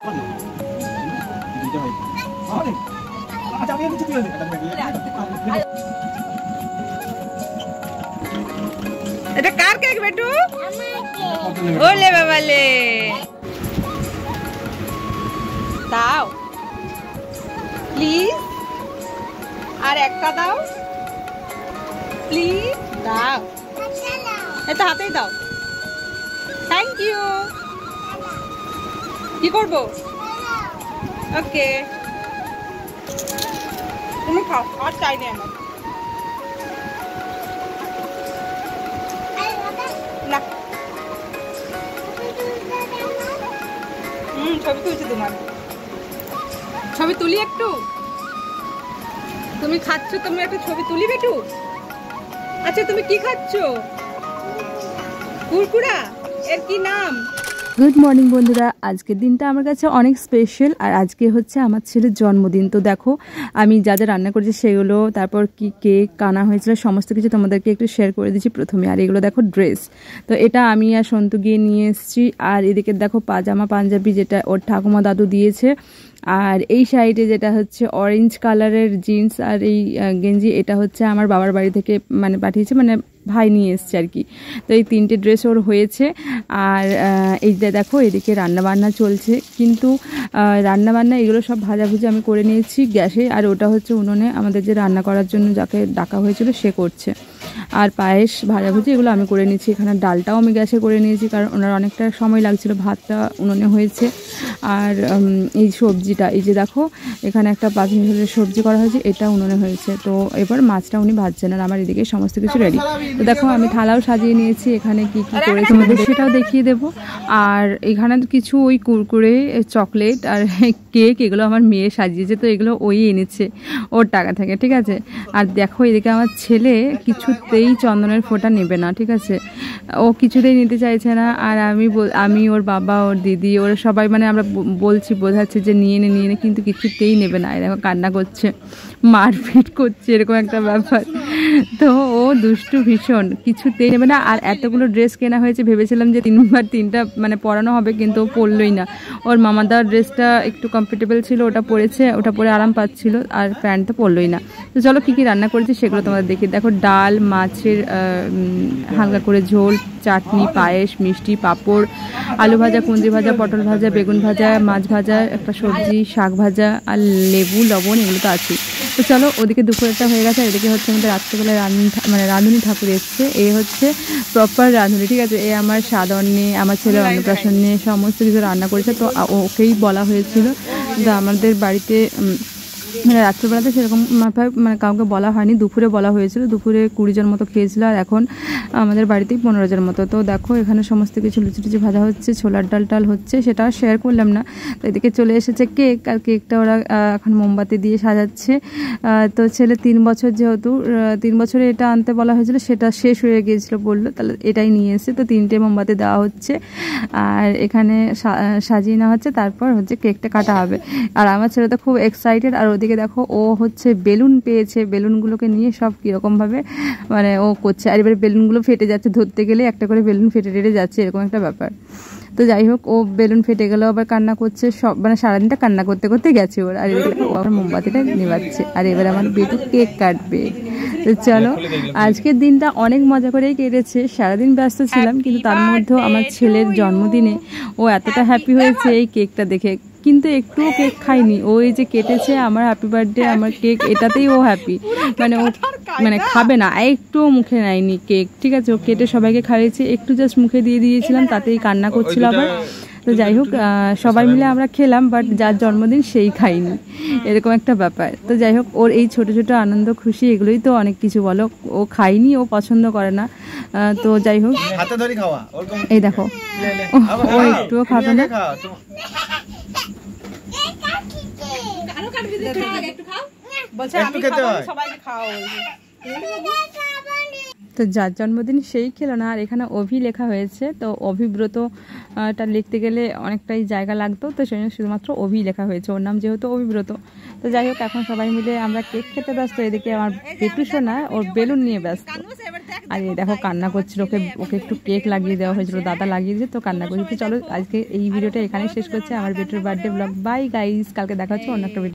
এটা কার কেক বেটু? ওলে বাবালে, দাও প্লিজ, আর একটা দাও প্লিজ, দাও, এটা হাতেই দাও। Thank you. কি করবো? ওকে, তুমি খাও, আর চাই না আমার। না, ছবি তুলছি তোমার। ছবি তুলি একটু? তুমি খাচ্ছ, তুমি একটা ছবি তুলি বেটু। আচ্ছা তুমি কি খাচ্ছ? কুরকুরা, এর কি নাম? গুড মর্নিং বন্ধুরা, আজকের দিনটা আমার কাছে অনেক স্পেশাল। আর আজকে হচ্ছে আমার ছেলের জন্মদিন। তো দেখো আমি যা যা রান্না করেছি সেগুলো, তারপর কি কেক কানা হয়েছিল সমস্ত কিছু তোমাদেরকে একটু শেয়ার করে দিচ্ছি প্রথমে। আর এগুলো দেখো ড্রেস, তো এটা আমি আর সন্তু গিয়ে নিয়ে এসেছি। আর এদিকে দেখো পাজামা পাঞ্জাবি, যেটা ওর ঠাকুমা দাদু দিয়েছে। আর এই সাইডে যেটা হচ্ছে অরেঞ্জ কালারের জিন্স আর এই গেঞ্জি, এটা হচ্ছে আমার বাবার বাড়ি থেকে মানে পাঠিয়েছে, মানে ভাই নিয়ে এসছে আর কি। তো এই তিনটে ড্রেস ওর হয়েছে। আর এই যে দেখো এদিকে রান্নাবান্না চলছে, কিন্তু রান্নাবান্না এগুলো সব ভাজাভুজি আমি করে নিয়েছি গ্যাসে। আর ওটা হচ্ছে উনুনে আমাদের যে রান্না করার জন্য যাকে ডাকা হয়েছিল সে করছে। আর পায়েস ভাজাভুজি এগুলো আমি করে নিয়েছি। এখানে ডালটাও আমি গ্যাসে করে নিয়েছি, কারণ ওনার অনেকটা সময় লাগছিল। ভাতটা উনুনে হয়েছে। আর এই সবজিটা, এই যে দেখো এখানে একটা পাঁচ মিনিটের সবজি করা হয়েছে, এটা উনুনে হয়েছে। তো এবার মাছটা উনি ভাজছেন, আর আমার এদিকে সমস্ত কিছু রেডি। তো দেখো আমি থালাও সাজিয়ে নিয়েছি, এখানে কি কি করে তোমাদের সেটাও দেখিয়ে দেবো। আর এখানে কিছু ওই কুরকুরে, চকলেট আর কেক, এগুলো আমার মেয়ে সাজিয়েছে। তো এগুলো ওই এনেছে ওর টাকা থেকে, ঠিক আছে। আর দেখো এদিকে আমার ছেলে কিছুতেই চন্দনের ফোঁটা নেবে না, ঠিক আছে, ও কিছুতেই নিতে চাইছে না। আর আমি ওর বাবা, ওর দিদি, ওরা সবাই মানে আমরা বলছি, বোঝাচ্ছি যে নিয়ে নে নিয়ে নে, কিন্তু কিছুতেই নেবে না। দেখো কান্না করছে, মারপিট করছে, এরকম একটা ব্যাপার। তো ও দুষ্টু ভীষণ, কিছুতেই নেবে না। আর এতগুলো ড্রেস কেনা হয়েছে, ভেবেছিলাম যে তিনটা মানে পরানো হবে, কিন্তু ও পরলই না। ওর মামাদার ড্রেসটা একটু কমফোর্টেবল ছিল, ওটা পরেছে, ওটা পরে আরাম পাচ্ছিল। আর প্যান্ট তো পরলই না। তো চলো কী কী রান্না করেছি সেগুলো তোমাদের দেখি। দেখো ডাল, মাছের হালকা করে ঝোল, চাটনি, পায়েস, মিষ্টি, পাঁপড়, আলু ভাজা, কুঁদরি ভাজা, পটল ভাজা, বেগুন ভাজা, মাছ ভাজা, একটা সবজি, শাক ভাজা, আর লেবু, লবণ, এগুলো তো আছেই। তো চলো ওদিকে দুপুরেরটা হয়ে গেছে। এদিকে হচ্ছে আমাদের রাত্রেবেলায় মানে রাঁধুনি ঠাকুর এসছে। এ হচ্ছে প্রপার রাঁধুনি, ঠিক আছে। এ আমার সাধনে, আমার ছেলের অন্নপ্রাশনে সমস্ত কিছু রান্না করেছে। তো ওকেই বলা হয়েছিল। তো আমাদের বাড়িতে মানে রাত্রিবেলাতে সেরকম মানে কাউকে বলা হয়নি, দুপুরে বলা হয়েছিল। দুপুরে 20 জন মতো খেয়েছিল, আর এখন আমাদের বাড়িতেই 15 জন মতো। তো দেখো এখানে সমস্ত কিছু লুচি টুচি ভাজা হচ্ছে, ছোলার ডাল হচ্ছে, সেটা শেয়ার করলাম না। তো এদিকে চলে এসেছে কেক, আর কেকটা ওরা এখন মোমবাতি দিয়ে সাজাচ্ছে। তো ছেলে 3 বছর, যেহেতু 3 বছরে এটা আনতে বলা হয়েছিল, সেটা শেষ হয়ে গিয়েছিল বললো, তাহলে এটাই নিয়ে এসে। তো 3টে মোমবাতি দেওয়া হচ্ছে, আর এখানে সাজিয়ে নেওয়া হচ্ছে, তারপর হচ্ছে কেকটা কাটা হবে। আর আমার ছেলে তো খুব এক্সাইটেড। আর ওদিকে দেখো ও হচ্ছে বেলুন পেয়েছে, বেলুনগুলোকে নিয়ে সব কীরকমভাবে মানে ও করছে। আর এবারে বেলুনগুলো ফেটে যাচ্ছে, ধরতে গেলে একটা করে বেলুন ফেটে যাচ্ছে, এরকম একটা ব্যাপার। তো যাই হোক, ও বেলুন ফেটে গেলেও আবার কান্না করছে, সব মানে সারাদিনটা কান্না করতে করতে গেছে ওর। আর এবারে ও আবার মোমবাতিটা নেভাচ্ছে, আর এবার আমার বেটু কেক কাটবে। তো চলো, আজকের দিনটা অনেক মজা করেই কেটেছে। সারাদিন ব্যস্ত ছিলাম, কিন্তু তার মধ্যেও আমার ছেলের জন্মদিনে ও এতটা হ্যাপি হয়েছে এই কেকটা দেখে। কিন্তু একটুও কেক খাইনি, ও এই যে কেটেছে আমার হ্যাপি বার্থডে, আমার কেক, এটাতেই ও হ্যাপি। মানে ও মানে খাবে না, একটুও মুখে নেয়নি কেক, ঠিক আছে। ও কেটে সবাইকে খাইয়েছে, একটু জাস্ট মুখে দিয়ে দিয়েছিলাম, তাতেই কান্না করছিল আবার। তো যাই হোক, সবাই মিলে আমরা খেলাম, বাট যার জন্মদিন সেই খাইনি, এরকম একটা ব্যাপার। তো যাই হোক, ওর এই ছোট ছোট আনন্দ খুশি, এগুলোই তো অনেক কিছু বলো। ও খাইনি, ও পছন্দ করে না। তো যাই হোক, এই দেখো ও একটুও খাবে না। তো তো যার জন্মদিন সেই খেলো না, আর এখানে অভি লেখা হয়েছে। তো অভিব্রতটা লিখতে গেলে অনেকটাই জায়গা লাগতো, তো সেই জন্য শুধুমাত্র অভি লেখা হয়েছে, ওর নাম যেহেতু অভিব্রত। তো যাই হোক, এখন সবাই মিলে আমরা কেক খেতে ব্যস্ত, এদিকে আমার পেটু সোনা ওর বেলুন নিয়ে ব্যস্ত। আর এই দেখো কান্না করছিল, ওকে একটু কেক লাগিয়ে দেওয়া হয়েছিল, দাদা লাগিয়ে দিয়েছে, তো কান্না করছে। তো চলো আজকে এই ভিডিওটা এখানে শেষ করছে, আমার বেটুর বার্থডে ব্লগ। বাই গাইস, কালকে দেখা হচ্ছে অন্য একটা ভিডিও।